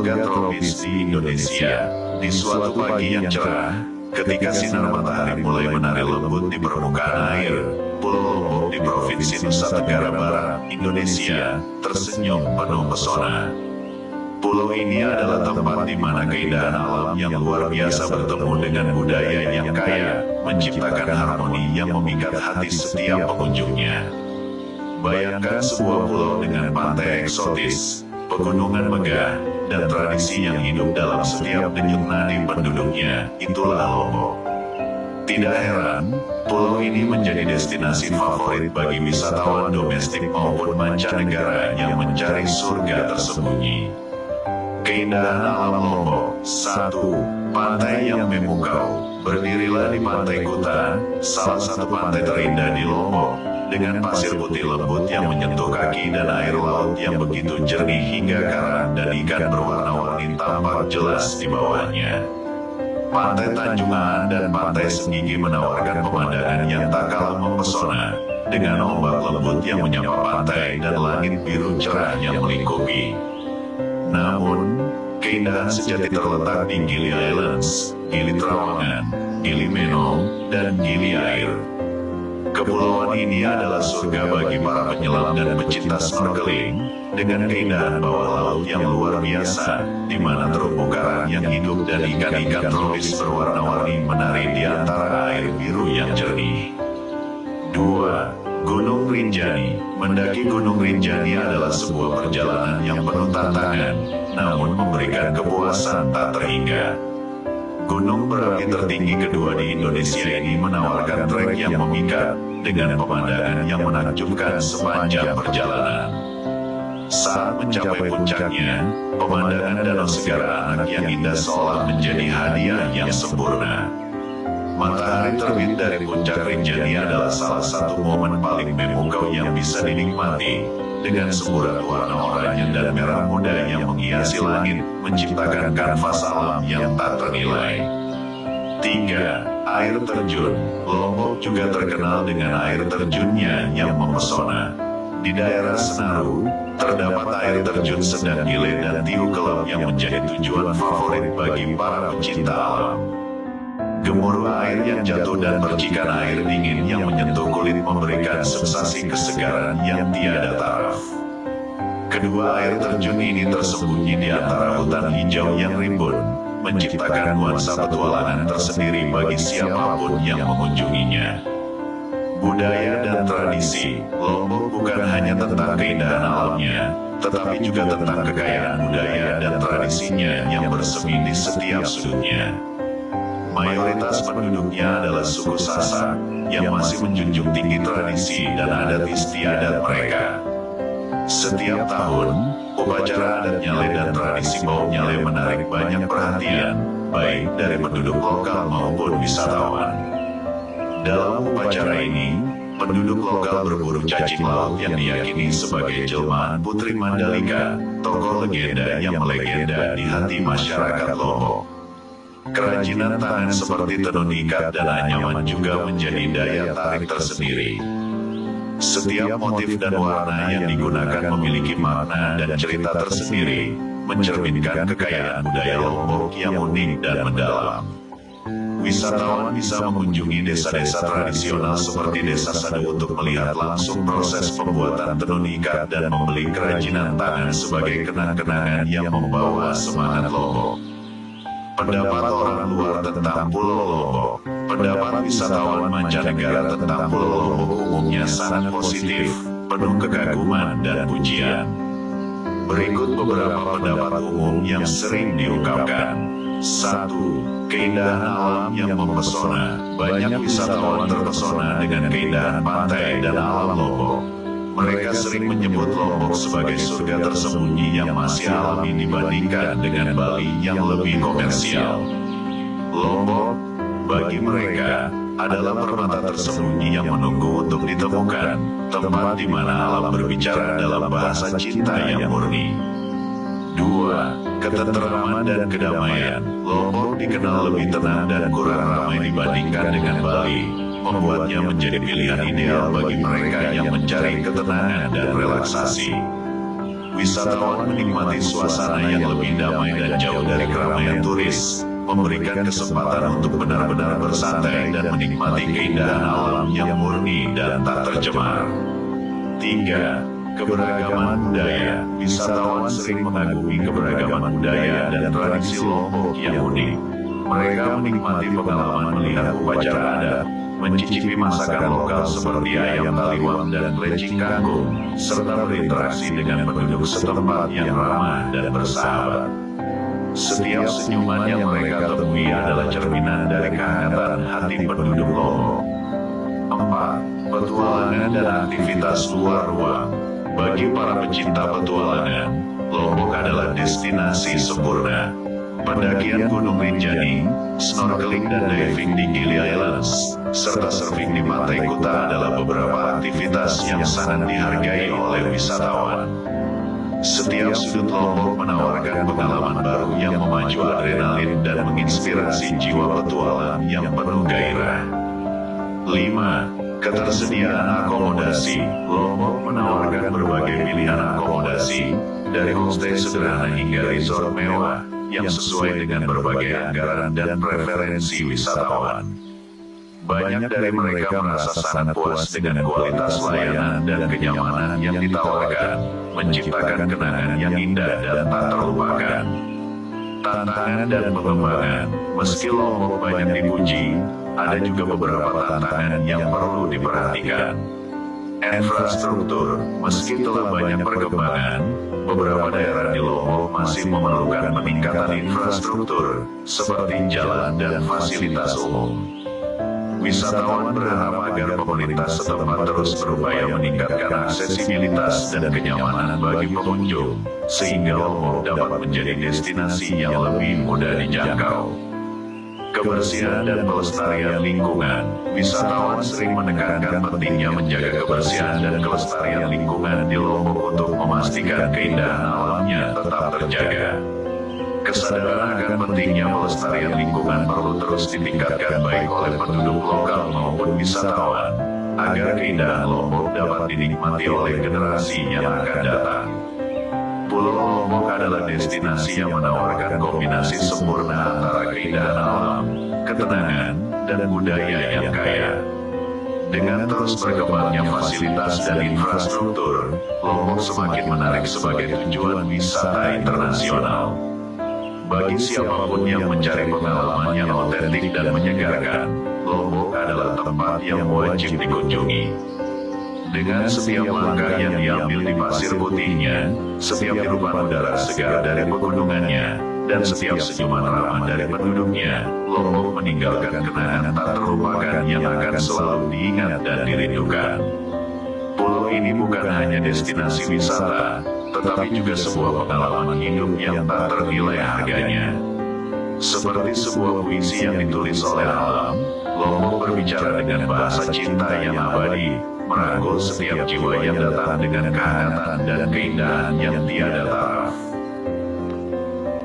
surga tropis di Indonesia. Di suatu pagi yang cerah, ketika sinar matahari mulai menari lembut di permukaan air, Pulau Lombok di Provinsi Nusa Tenggara Barat, Indonesia, tersenyum penuh pesona. Pulau ini adalah tempat di mana keindahan alam yang luar biasa bertemu dengan budaya yang kaya, menciptakan harmoni yang memikat hati setiap pengunjungnya. Bayangkan sebuah pulau dengan pantai eksotis, pegunungan megah, dan tradisi yang hidup dalam setiap denyut nadi penduduknya. Itulah Lombok. Tidak heran, pulau ini menjadi destinasi favorit bagi wisatawan domestik maupun mancanegara yang mencari surga tersembunyi. Keindahan alam Lombok. 1. Pantai yang memukau. Berdirilah di Pantai Kuta, salah satu pantai terindah di Lombok, dengan pasir putih lembut yang menyentuh kaki dan air laut yang begitu jernih hingga karang dan ikan berwarna-warni tampak jelas di bawahnya. Pantai Tanjungan dan Pantai Senggigi menawarkan pemandangan yang tak kalah mempesona, dengan ombak lembut yang menyapa pantai dan langit biru cerah yang melingkupi. Namun, keindahan sejati terletak di Gili Islands, Gili Trawangan, Gili Menong, dan Gili Air. Kepulauan ini adalah surga bagi para penyelam dan pecinta snorkeling, dengan keindahan bawah laut yang luar biasa, di mana terumbu karang yang hidup dan ikan-ikan tropis berwarna-warni menari di antara air biru yang jernih. 2. Gunung Rinjani. Mendaki Gunung Rinjani adalah sebuah perjalanan yang penuh tantangan, namun memberikan kepuasan tak terhingga. Gunung berapi tertinggi kedua di Indonesia ini menawarkan trek yang memikat, dengan pemandangan yang menakjubkan sepanjang perjalanan. Saat mencapai puncaknya, pemandangan Danau Segara Anak yang indah seolah menjadi hadiah yang sempurna. Matahari terbit dari puncak Rinjani adalah salah satu momen paling memukau yang bisa dinikmati, dengan semburat warna oranye dan merah muda yang menghiasi langit, menciptakan kanvas alam yang tak ternilai. 3. Air terjun. Lombok juga terkenal dengan air terjunnya yang mempesona. Di daerah Senaru, terdapat air terjun Sedang Gile dan Tiu Kelep yang menjadi tujuan favorit bagi para pecinta alam. Gemuruh air yang jatuh dan percikan air dingin yang menyentuh kulit memberikan sensasi kesegaran yang tiada taraf. Kedua air terjun ini tersembunyi di antara hutan hijau yang rimbun, menciptakan nuansa petualangan tersendiri bagi siapapun yang mengunjunginya. Budaya dan tradisi. Lombok bukan hanya tentang keindahan alamnya, tetapi juga tentang kekayaan budaya dan tradisinya yang bersemi di setiap sudutnya. Mayoritas penduduknya adalah suku Sasak, yang masih menjunjung tinggi tradisi dan adat istiadat mereka. Setiap tahun, upacara adat Nyale dan tradisi bau Nyale menarik banyak perhatian, baik dari penduduk lokal maupun wisatawan. Dalam upacara ini, penduduk lokal berburu cacing laut yang diyakini sebagai jelmaan Putri Mandalika, tokoh legenda yang melegenda di hati masyarakat Lombok. Kerajinan tangan seperti tenun ikat dan anyaman juga menjadi daya tarik tersendiri. Setiap motif dan warna yang digunakan memiliki makna dan cerita tersendiri, mencerminkan kekayaan budaya Lombok yang unik dan mendalam. Wisatawan bisa mengunjungi desa-desa tradisional seperti Desa Sadu untuk melihat langsung proses pembuatan tenun ikat dan membeli kerajinan tangan sebagai kenang-kenangan yang membawa semangat Lombok. Pendapat orang luar tentang Pulau Lombok. Pendapat wisatawan mancanegara tentang Pulau Lombok umumnya sangat positif, penuh kekaguman dan pujian. Berikut beberapa pendapat umum yang sering diungkapkan. 1. Keindahan alam yang mempesona. Banyak wisatawan terpesona dengan keindahan pantai dan alam Lombok. Mereka sering menyebut Lombok sebagai surga tersembunyi yang masih alami dibandingkan dengan Bali yang lebih komersial. Lombok, bagi mereka, adalah permata tersembunyi yang menunggu untuk ditemukan, tempat di mana alam berbicara dalam bahasa cinta yang murni. 2. Ketenteraman dan kedamaian. Lombok dikenal lebih tenang dan kurang ramai dibandingkan dengan Bali, membuatnya menjadi pilihan ideal bagi mereka yang mencari ketenangan dan relaksasi. wisatawan menikmati suasana yang lebih damai dan jauh dari keramaian turis, memberikan kesempatan untuk benar-benar bersantai dan menikmati keindahan alam yang murni dan tak tercemar. 3. Keberagaman budaya. Wisatawan sering mengagumi keberagaman budaya dan tradisi Lombok yang unik. Mereka menikmati pengalaman melihat upacara adat, mencicipi masakan lokal seperti ayam taliwang dan plecing kangkung, serta berinteraksi dengan penduduk setempat yang ramah dan bersahabat. Setiap senyuman yang mereka temui adalah cerminan dari kehangatan hati penduduk Lombok. 4. Petualangan dan aktivitas luar ruang. Bagi para pecinta petualangan, Lombok adalah destinasi sempurna. Pendakian Gunung Rinjani, snorkeling dan diving di Gili Islands, serta surfing di Pantai Kuta adalah beberapa aktivitas yang sangat dihargai oleh wisatawan. Setiap sudut Lombok menawarkan pengalaman baru yang memacu adrenalin dan menginspirasi jiwa petualang yang penuh gairah. 5. Ketersediaan akomodasi. Lombok menawarkan berbagai pilihan akomodasi, dari homestay sederhana hingga resort mewah, yang sesuai dengan berbagai anggaran dan preferensi wisatawan. Banyak dari mereka merasa sangat puas dengan kualitas layanan dan kenyamanan yang ditawarkan, menciptakan kenangan yang indah dan tak terlupakan. Tantangan dan pengembangan. Meski Lombok banyak dipuji, ada juga beberapa tantangan yang perlu diperhatikan. Infrastruktur. Meski telah banyak perkembangan, beberapa daerah di Lombok masih memerlukan peningkatan infrastruktur, seperti jalan dan fasilitas umum. Wisatawan berharap agar pemerintah setempat terus berupaya meningkatkan aksesibilitas dan kenyamanan bagi pengunjung, sehingga Lombok dapat menjadi destinasi yang lebih mudah dijangkau. Kebersihan dan pelestarian lingkungan. Wisatawan sering menekankan pentingnya menjaga kebersihan dan kelestarian lingkungan di Lombok untuk memastikan keindahan alamnya tetap terjaga. Kesadaran akan pentingnya pelestarian lingkungan perlu terus ditingkatkan baik oleh penduduk lokal maupun wisatawan, agar keindahan Lombok dapat dinikmati oleh generasi yang akan datang. Pulau Lombok adalah destinasi yang menawarkan kombinasi sempurna antara keindahan alam, ketenangan, dan budaya yang kaya. Dengan terus berkembangnya fasilitas dan infrastruktur, Lombok semakin menarik sebagai tujuan wisata internasional. Bagi siapapun yang mencari pengalaman yang otentik dan menyegarkan, Lombok adalah tempat yang wajib dikunjungi. Dengan setiap langkah yang diambil di pasir putihnya, setiap hirupan udara segar dari pegunungannya, dan setiap senyuman ramah dari penduduknya, Lombok meninggalkan kenangan tak terlupakan yang akan selalu diingat dan dirindukan. Pulau ini bukan hanya destinasi wisata, tetapi juga sebuah pengalaman hidup yang tak ternilai harganya. Seperti sebuah puisi yang ditulis oleh alam, Lombok berbicara dengan bahasa cinta yang abadi, merangkul setiap jiwa yang datang dengan kehangatan dan keindahan yang tiada taraf.